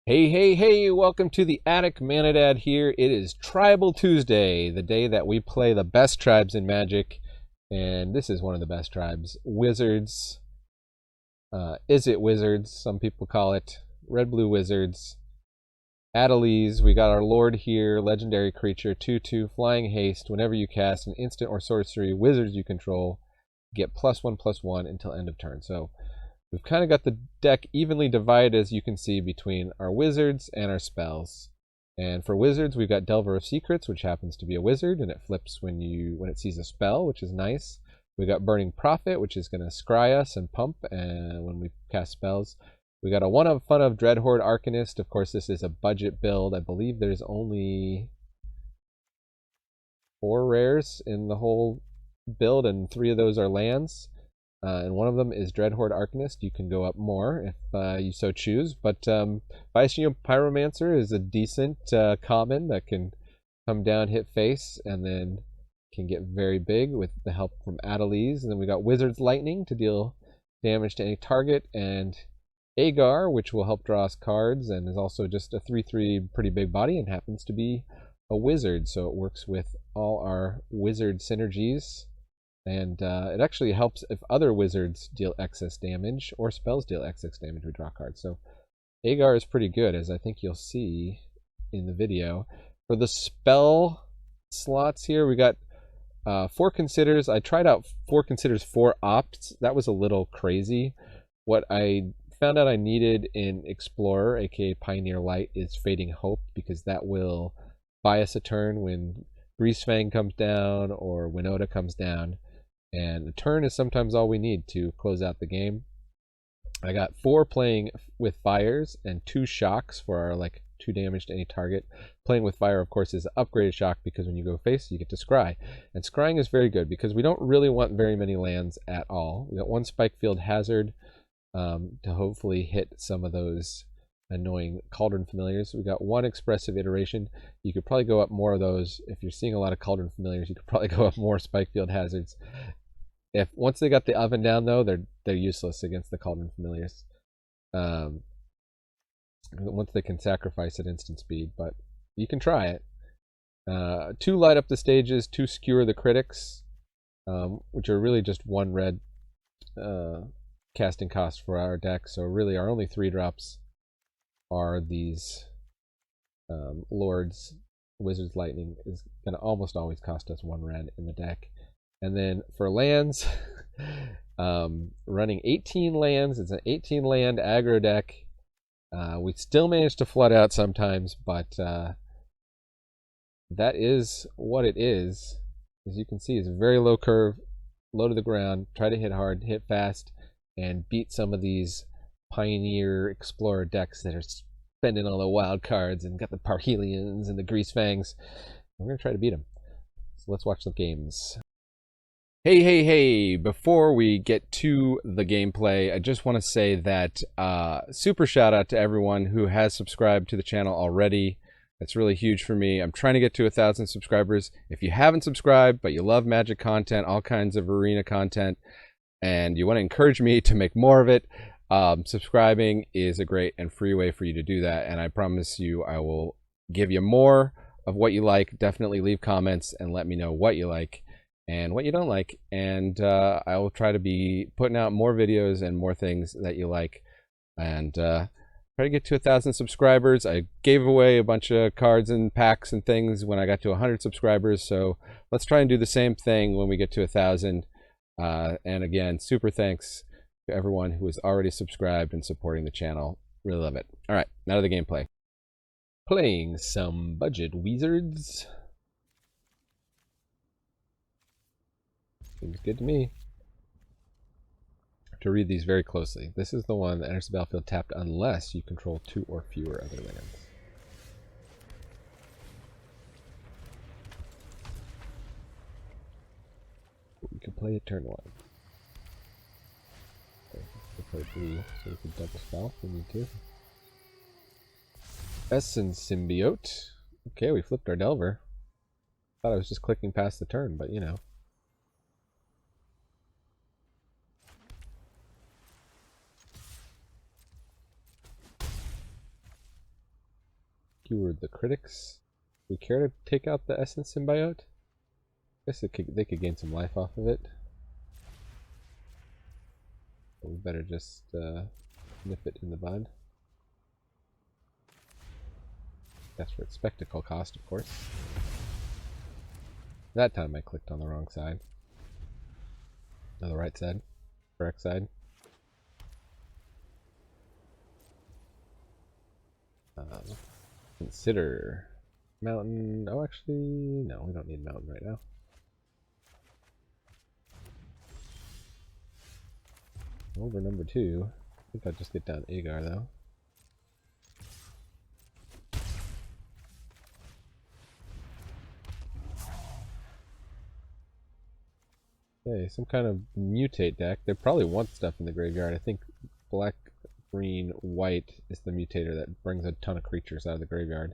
Hey, hey, hey, welcome to the Attic Manadad here. It is Tribal Tuesday, the day that we play the best tribes in Magic. And this is one of the best tribes. Wizards. Izzet Wizards, some people call it. Red-Blue Wizards. Adeliz, we got our Lord here, legendary creature, 2/2, flying haste. Whenever you cast an instant or sorcery, wizards you control get +1/+1 until end of turn. So we've kind of got the deck evenly divided, as you can see, between our wizards and our spells. And for wizards, we've got Delver of Secrets, which happens to be a wizard, and it flips when it sees a spell, which is nice. We got Burning Prophet, which is going to scry us and pump when we cast spells. We got a One of Fun of Dreadhorde Arcanist. Of course, this is a budget build. I believe there's only 4 rares in the whole build, and 3 of those are lands. And one of them is Dreadhorde Arcanist. You can go up more if you so choose. But Bicentennial Pyromancer is a decent common that can come down, hit face, and then can get very big with the help from Adeliz. And then we got Wizard's Lightning to deal damage to any target, and Aegar, which will help draw us cards, and is also just a 3/3 pretty big body and happens to be a wizard. So it works with all our wizard synergies. And it actually helps if other wizards deal excess damage or spells deal excess damage, we draw cards. So Aegar is pretty good, as I think you'll see in the video. For the spell slots here, we got 4 Considers. I tried out 4 Considers, 4 Opts. That was a little crazy. What I found out I needed in Explorer, aka Pioneer Light, is Fading Hope, because that will buy us a turn when Greasefang comes down or Winota comes down. And a turn is sometimes all we need to close out the game. I got 4 playing with fires and 2 shocks for our 2 damage to any target. Playing with fire, of course, is an upgraded shock, because when you go face, you get to scry. And scrying is very good because we don't really want very many lands at all. We got 1 Spikefield Hazard to hopefully hit some of those annoying Cauldron Familiars. We got 1 Expressive Iteration. You could probably go up more of those. If you're seeing a lot of Cauldron Familiars, you could probably go up more Spikefield Hazards. Once they got the oven down, though, they're useless against the Cauldron Familiars. Once they can sacrifice at instant speed, but you can try it. 2 light up the stages, 2 skewer the critics, which are really just 1 red casting cost for our deck. So really, our only 3 drops are these Lords. Wizard's Lightning is going to almost always cost us 1 red in the deck. And then for lands, running 18 lands. It's an 18 land aggro deck. We still manage to flood out sometimes, but that is what it is. As you can see, it's a very low curve, low to the ground. Try to hit hard, hit fast, and beat some of these Pioneer Explorer decks that are spending all the wild cards and got the Parhelions and the Greasefangs. We're going to try to beat them. So let's watch the games. Hey, hey, hey, before we get to the gameplay, I just want to say that super shout out to everyone who has subscribed to the channel already. That's really huge for me. I'm trying to get to 1,000 subscribers. If you haven't subscribed, but you love Magic content, all kinds of Arena content, and you want to encourage me to make more of it, subscribing is a great and free way for you to do that. And I promise you, I will give you more of what you like. Definitely leave comments and let me know what you like and what you don't like, and I will try to be putting out more videos and more things that you like, and try to get to 1,000 subscribers. I gave away a bunch of cards and packs and things when I got to 100 subscribers, so let's try and do the same thing when we get to 1,000. And again, super thanks to everyone who has already subscribed and supporting the channel. Really love it. All right, now to the gameplay. Playing some budget wizards. Seems good to me. I have to read these very closely. This is the one that enters the battlefield tapped unless you control 2 or fewer other lands. We can play it turn 1. Okay, we'll play blue so we can double spell if we need to. Essence Symbiote. Okay, we flipped our Delver. Thought I was just clicking past the turn, but you know. skewered the critics. We care to take out the Essence Symbiote? I guess they could gain some life off of it. But we better just nip it in the bud. That's for its spectacle cost, of course. That time I clicked on the wrong side. No, the right side. Correct side. Consider mountain. Oh, actually, no, we don't need mountain right now. Over number 2. I think I'll just get down Aegar though. Okay, some kind of mutate deck. They probably want stuff in the graveyard. I think black, green, white is the mutator that brings a ton of creatures out of the graveyard.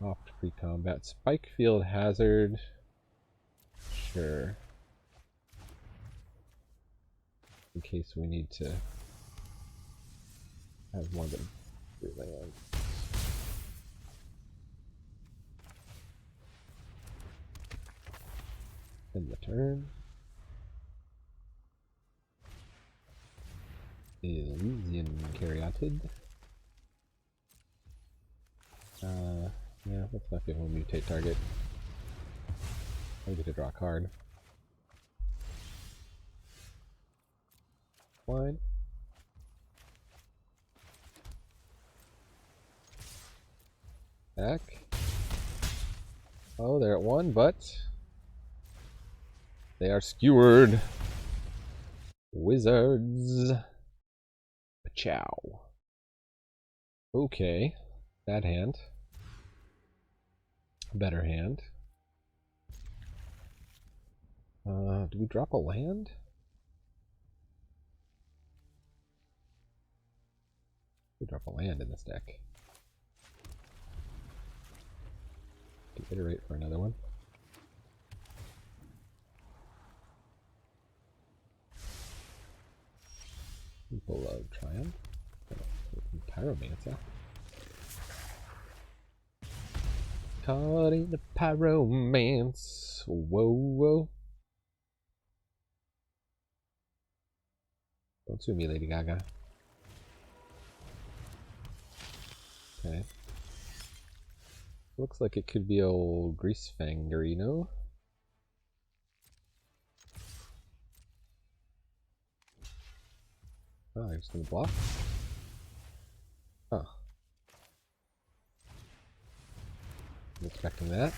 Opt pre-combat. Spike Field Hazard. Sure. In case we need to have more than 3 lands. End the turn. Elysian Caryatid. Yeah, let's not give him a mutate target. I get to draw a card. Fine. Back. Oh, they're at 1, but they are skewered. Wizards. Ciao. Okay. Bad hand. Better hand. Do we drop a land? We drop a land in this deck. Can iterate for another one. Below Triumph. Pyromancer. Caught in the pyromance. Whoa, whoa. Don't sue me, Lady Gaga. Okay. Looks like it could be old Greasefangerino. Oh, they're just gonna block? Oh. I'm expecting that.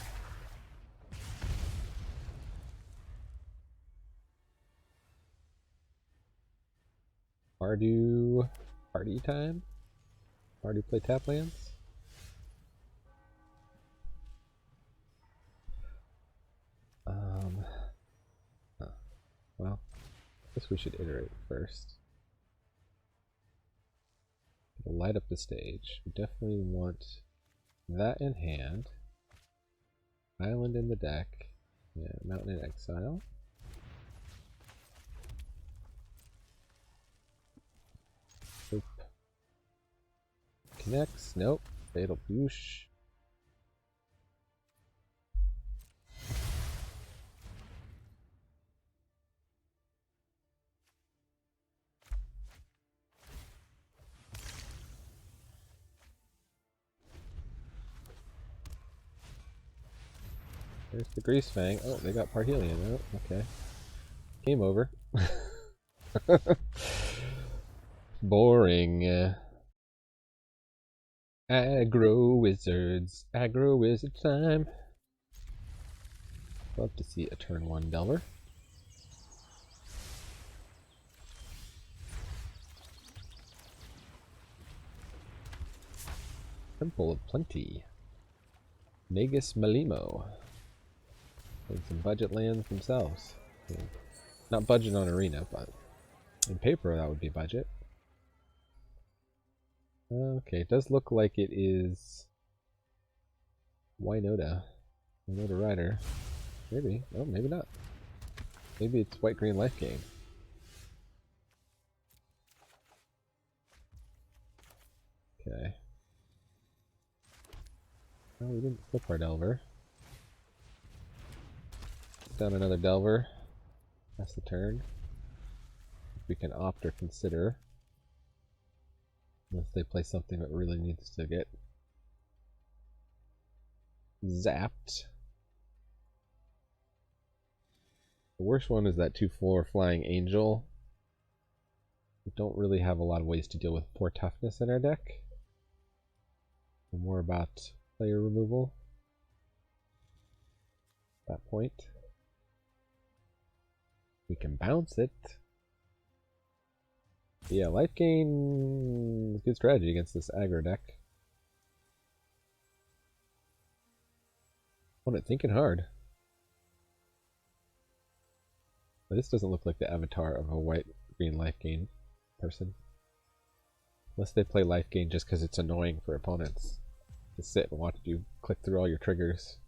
Pardew party time? Pardew play tap lands? Well, I guess we should iterate first. It'll light up the stage. We definitely want that in hand. Island in the deck. Yeah, Mountain in Exile. Nope. Connects. Nope. Fatal Push. There's the Greasefang. Oh, they got Parhelion. Oh, okay. Game over. Boring. Aggro Wizards. Aggro Wizard time. Love to see a turn 1 Delver. Temple of Plenty. Nagus Malimo. And some budget lands themselves. Not budget on Arena, but in paper that would be budget. Okay, it does look like it is Wynota. Wynota Rider. Maybe. Oh, maybe not. Maybe it's white-green life gain. Okay. Oh, we didn't flip our Delver. Put down another Delver. That's the turn. We can opt or consider. Unless they play something that really needs to get zapped. The worst one is that 2/4 Flying Angel. We don't really have a lot of ways to deal with poor toughness in our deck. More about player removal at that point. We can bounce it. Yeah, life gain is a good strategy against this aggro deck. Opponent thinking hard. But this doesn't look like the avatar of a white-green life gain person. Unless they play life gain just because it's annoying for opponents to sit and watch you click through all your triggers.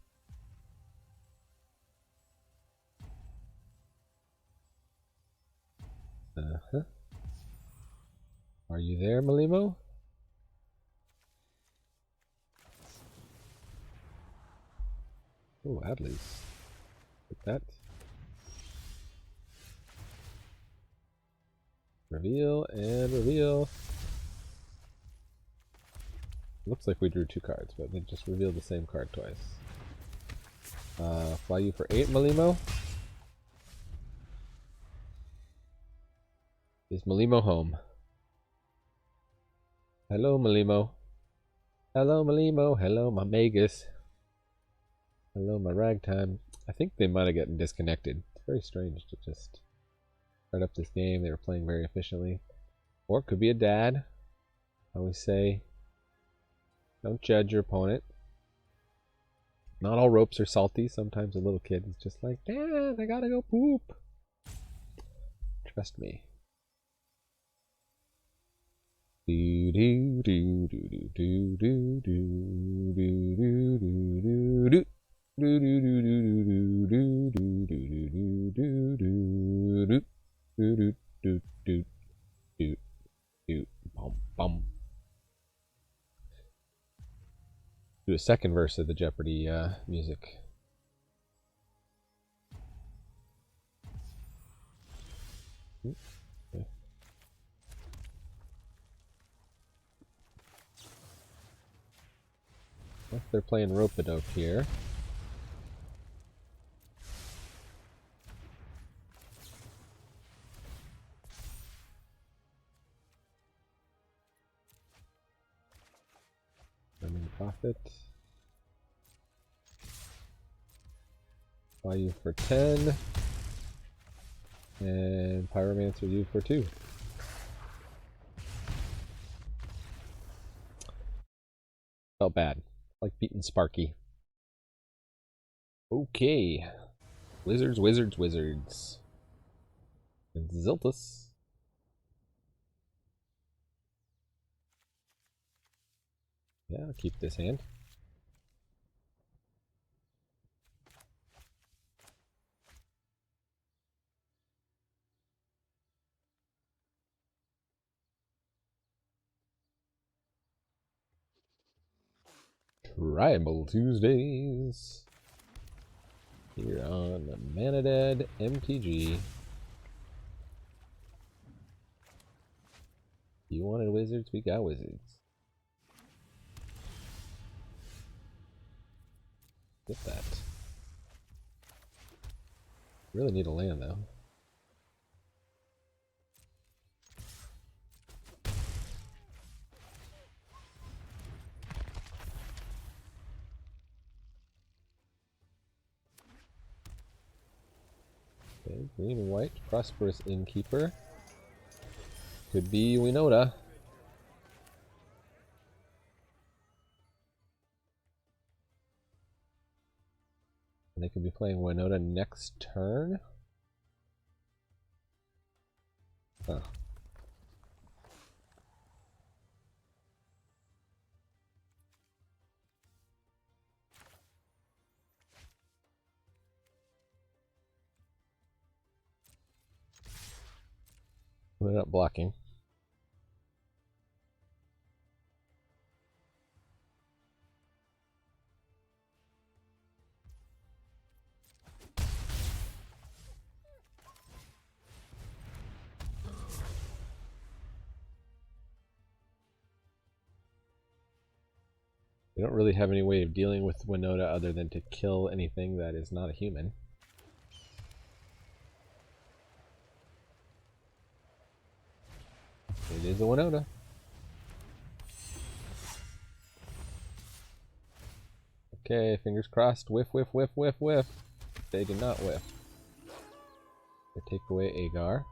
Uh-huh. Are you there, Malimo? Oh, Adeliz. Take that. Reveal and reveal. Looks like we drew 2 cards, but they just revealed the same card twice. Fly you for 8, Malimo. Is Malimo home? Hello, Malimo. Hello, Malimo. Hello, my Magus. Hello, my Ragtime. I think they might have gotten disconnected. It's very strange to just start up this game. They were playing very efficiently. Or it could be a dad. I always say, don't judge your opponent. Not all ropes are salty. Sometimes a little kid is just like, Dad, I gotta go poop. Trust me. Do do do do do do do do do do do do. Do do do do do do do do do do do do do do do do bum bum. Do a second verse of the Jeopardy music. Okay. Well, they're playing rope-a-dope here. Profit. Buy you for 10. And Pyromancer you for 2. Felt bad. Like beating Sparky. Okay. Wizards, Wizards, Wizards. And Ziltus. Yeah, I'll keep this hand. Tribal Tuesdays. Here on the Manadad MTG. You wanted wizards? We got wizards. Get that. Really need a land though. Okay, green and white, prosperous innkeeper. Could be Winota. And they could be playing Winota next turn. Huh. We're not blocking. We don't really have any way of dealing with Winota other than to kill anything that is not a human. It is a Winota. Okay, fingers crossed. Whiff, whiff, whiff, whiff, whiff. They did not whiff. They take away Aegar.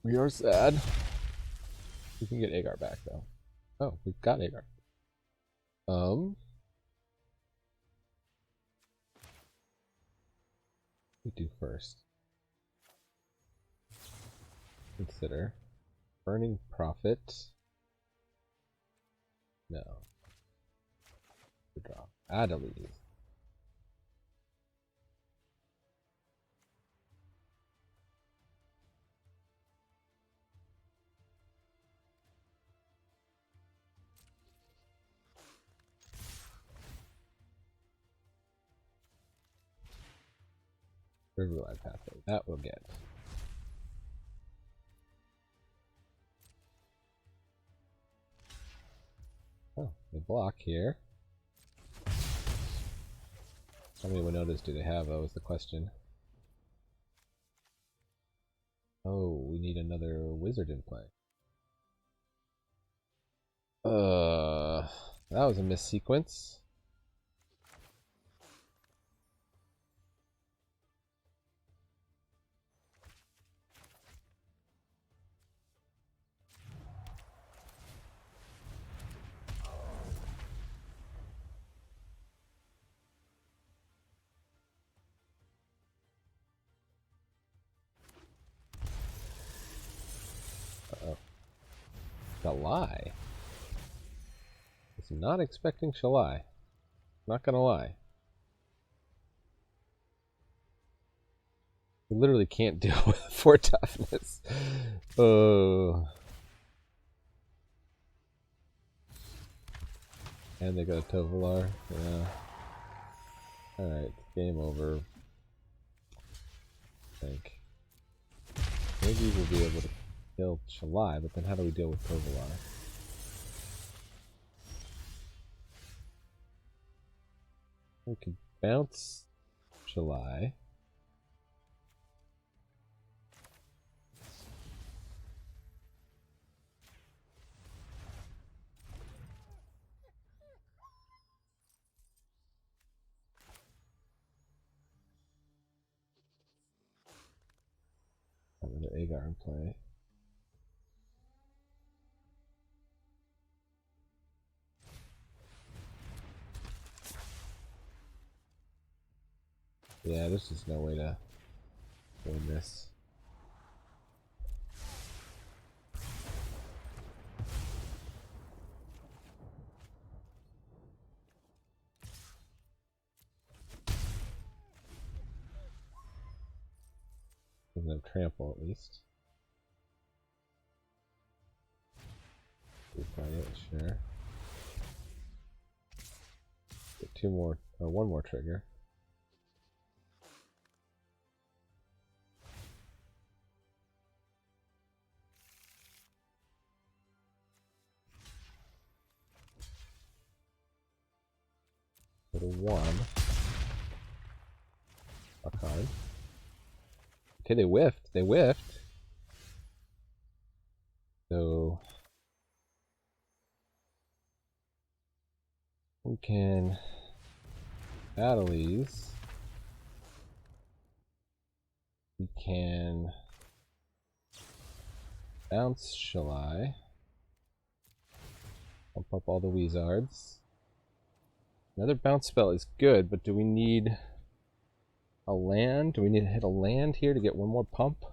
We are sad. We can get Aegar back though. Oh, we've got Aegar. We do first. Consider burning profit. No. Draw. Adeliz. Riverline pathway. That we'll get. Oh, they block here. How many Winotas do they have? That was the question. Oh, we need another wizard in play. That was a missequence. Shalai. Was not expecting Shalai. Not gonna lie. We literally can't deal with 4 toughness. Oh. And they got a Tovolar. Yeah. Alright, game over. I think. Maybe we'll be able to kill Shalai, but then how do we deal with Tovolar? We can bounce Shalai. Another Aegar in play. Yeah, there's just no way to win this. Doesn't have trample at least. Replay it, sure. Get 2 more, or 1 more trigger. Go to 1. A card. Okay, they whiffed. They whiffed. So we can Adeliz. We can bounce Shalai. Pump up all the Wizards. Another bounce spell is good, but do we need a land? Do we need to hit a land here to get 1 more pump?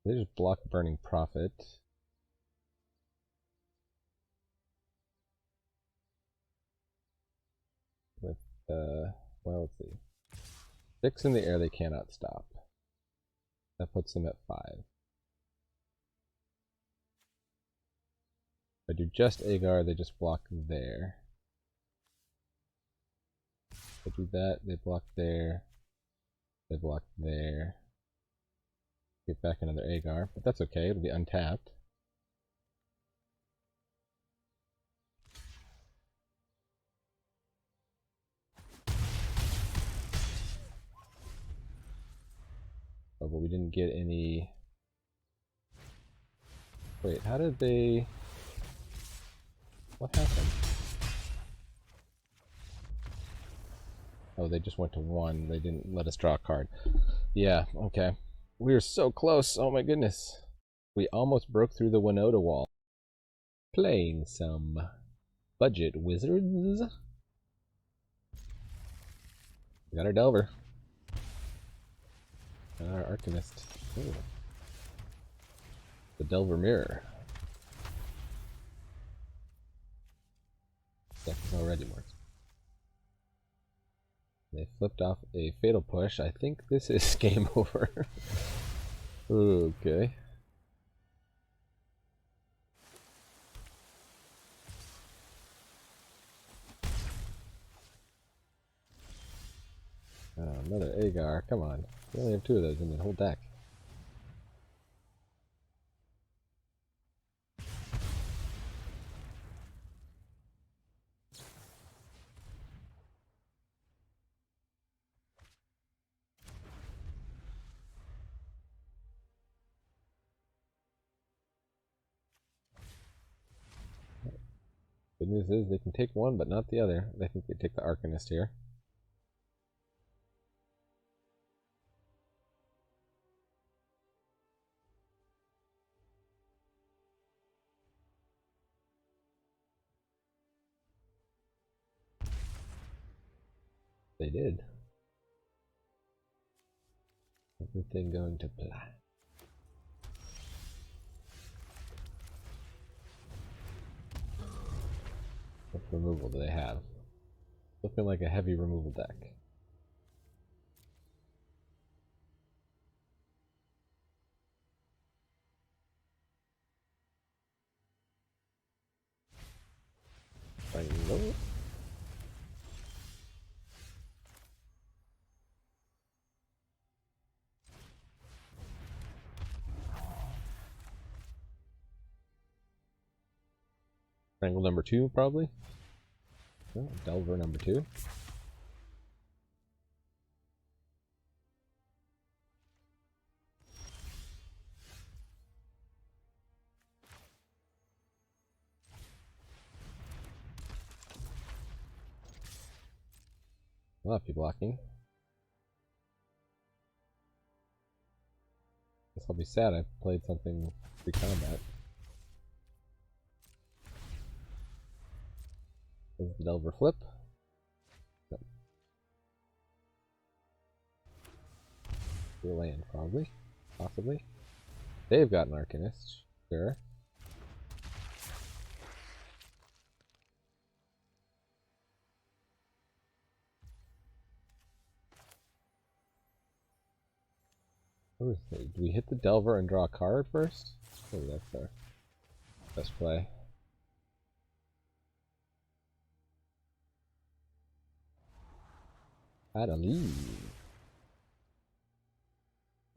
They just block Burning Prophet. With, well, let's see. 6 in the air they cannot stop. That puts them at 5. If I do just Aegar, they just block there. They do that, they block there, they block there. Get back another Aegar, but that's okay, it'll be untapped. Oh, but we didn't get any... Wait, how did they... What happened? Oh, they just went to 1. They didn't let us draw a card. Yeah, okay. We were so close. Oh my goodness. We almost broke through the Winota wall. Playing some budget wizards. We got our Delver. Got our Arcanist. Ooh. The Delver Mirror. Deck is already more. They flipped off a Fatal Push. I think this is game over. Okay. Another Aegar. Come on. We only have 2 of those in the whole deck. Good news is they can take 1, but not the other. I think they take the Arcanist here. They did. Everything going to plan. What removal do they have? Looking like a heavy removal deck. Triangle. Triangle number 2, probably. Oh, Delver number 2. I'll have to be blocking. Guess I'll be sad I played something pre-combat. Does the Delver flip? Nope. Your land, probably. Possibly. They've got an Arcanist. Sure. Do we hit the Delver and draw a card first? Oh, that's our best play. Adeliz.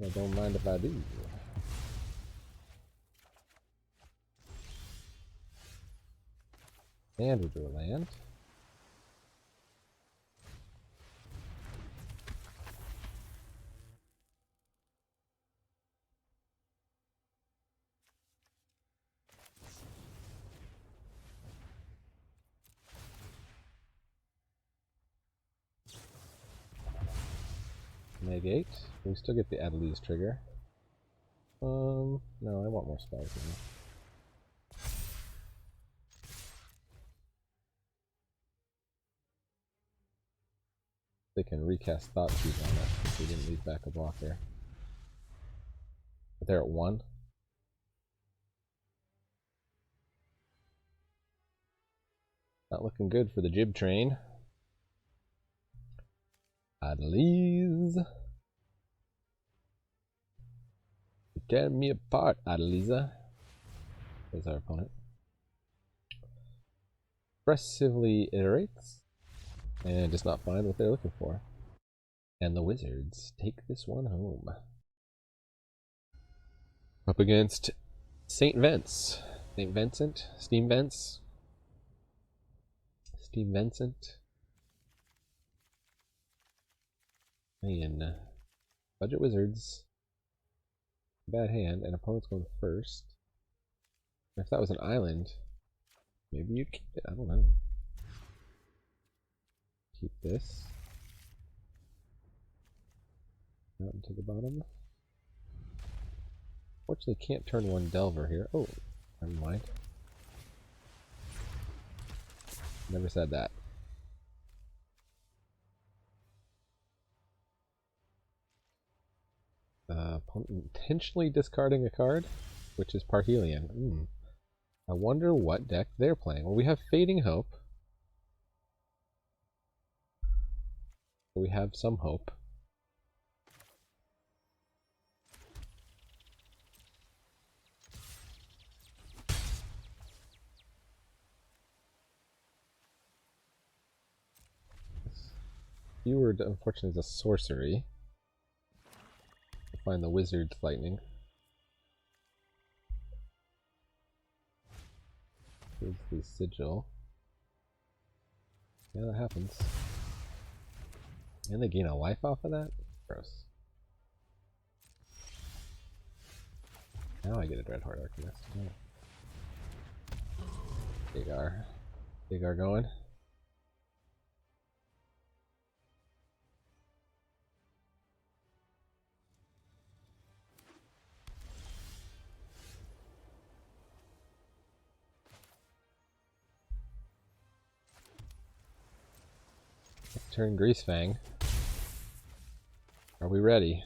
I don't mind if I do. And we drew a land. Negate. We still get the Adeliz trigger. No, I want more spells now. They can recast Thought Seize on us if we didn't leave back a blocker. But they're at 1. Not looking good for the Jib train. Adeliz. Tear me apart, Adeliza. There's our opponent. Aggressively iterates. and does not find what they're looking for. And the Wizards take this one home. Up against St. Vence. St. Vincent? Steam Vents? Steam Vincent? Man. Budget Wizards. Bad hand, and opponent's going first. If that was an island, maybe you'd keep it. I don't know. Keep this. Mountain to the bottom. Fortunately, can't turn one Delver here. Oh, never mind. Never said that. Intentionally discarding a card, which is Parhelion. I wonder what deck they're playing. Well, we have Fading Hope. So we have some hope. Keyword, unfortunately, is a sorcery. Find the Wizard's Lightning. Here's the Sigil. Yeah, that happens. And they gain a life off of that? Gross. Now I get a Dreadhorde Arcanist. Oh. Aegar. Aegar going. Turn Greasefang. Are we ready?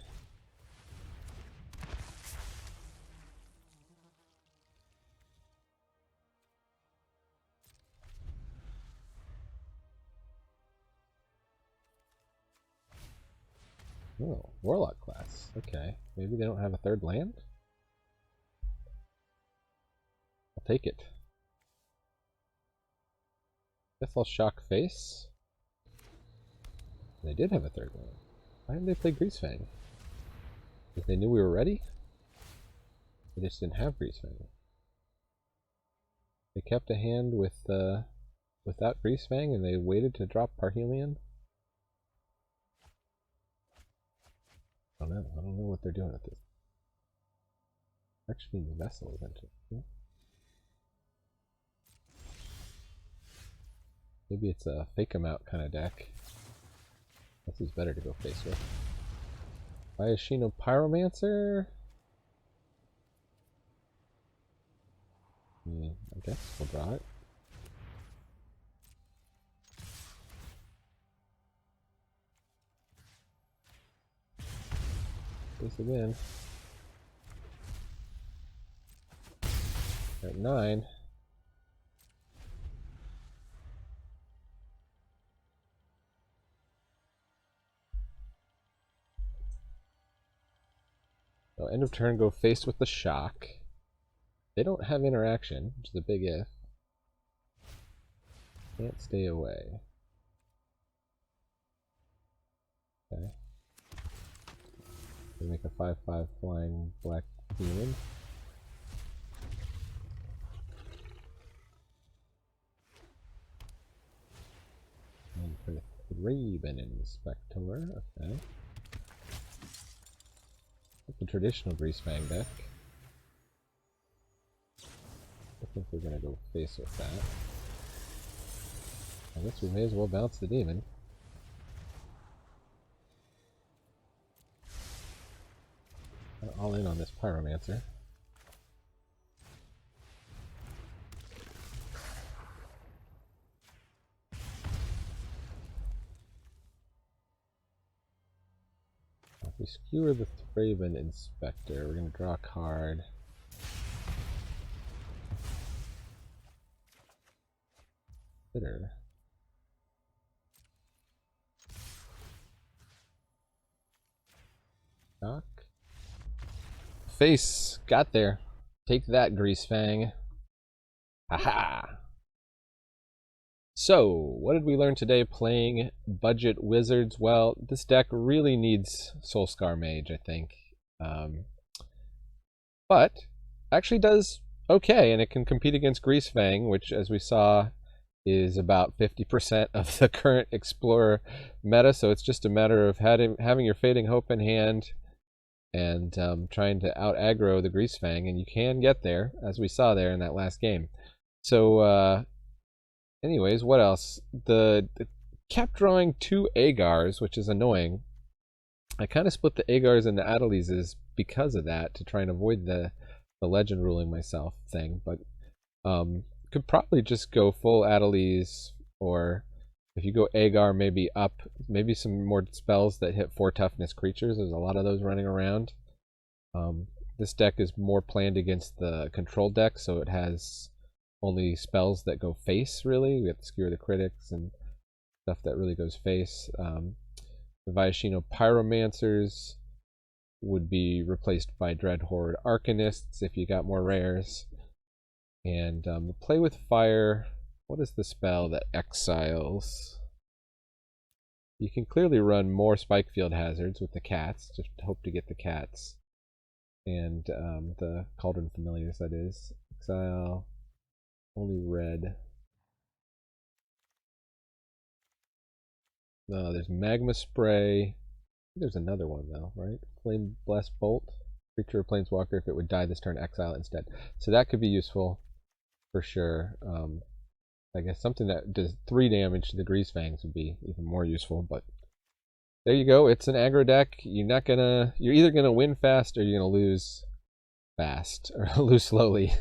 Oh, Warlock class. Okay. Maybe they don't have a third land? I'll take it. Guess I'll shock face. They did have a third land. Why didn't they play Greasefang? Because they knew we were ready? They just didn't have Greasefang. They kept a hand with without Greasefang and they waited to drop Parhelion? I don't know. I don't know what they're doing with this. Actually, the Vessel is interesting. Maybe it's a fake 'em out kind of deck. This is better to go face with. Ayashino Pyromancer? I guess we'll draw it. Face again. At 9. So end of turn, go face with the shock. They don't have interaction, which is a big if. Can't stay away. Okay. We make a 5/5 flying black demon. And for the Raven Inspector, okay. The traditional Greasefang deck. I think we're gonna go face with that. I guess we may as well bounce the demon. All in on this Pyromancer. If we skewer the Raven Inspector, we're going to draw a card. Consider. Shock. Face! Got there. Take that, Greasefang. Haha! So, what did we learn today playing Budget Wizards? Well, this deck really needs Soulscar Mage, I think. But actually does okay, and it can compete against Greasefang, which, as we saw, is about 50% of the current Explorer meta. So it's just a matter of having your Fading Hope in hand and trying to out aggro the Greasefang, and you can get there, as we saw there in that last game. So, anyways, what else? The kept drawing 2 Aegars, which is annoying. I kind of split the Aegars and the Adelizes because of that, to try and avoid the legend ruling myself thing. But could probably just go full Adeliz, or if you go Aegar, maybe some more spells that hit 4 toughness creatures. There's a lot of those running around. This deck is more planned against the control deck, so it has only spells that go face, really. We have to Skewer the Critics and stuff that really goes face. The Viashino Pyromancers would be replaced by Dreadhorde Arcanists if you got more rares. And Play with Fire, what is the spell that exiles? You can clearly run more Spikefield Hazards with the cats, just hope to get the cats. And the Cauldron Familiars, that is. Exile, only red. No, there's Magma Spray. There's another one though, right? Flame Blast Bolt. Creature or Planeswalker, if it would die this turn, exile instead. So that could be useful for sure. I guess something that does 3 damage to the Greasefangs would be even more useful, but there you go. It's an aggro deck. You're either gonna win fast or you're gonna lose fast, or lose slowly.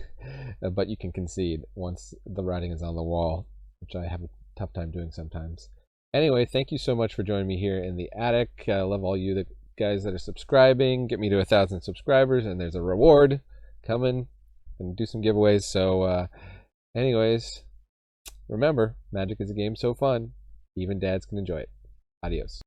But you can concede once the writing is on the wall, which I have a tough time doing sometimes. Anyway, thank you so much for joining me here in the attic. I love all you guys that are subscribing. Get me to 1,000 subscribers, and there's a reward coming, and do some giveaways. So, anyways, remember, Magic is a game so fun, even dads can enjoy it. Adios.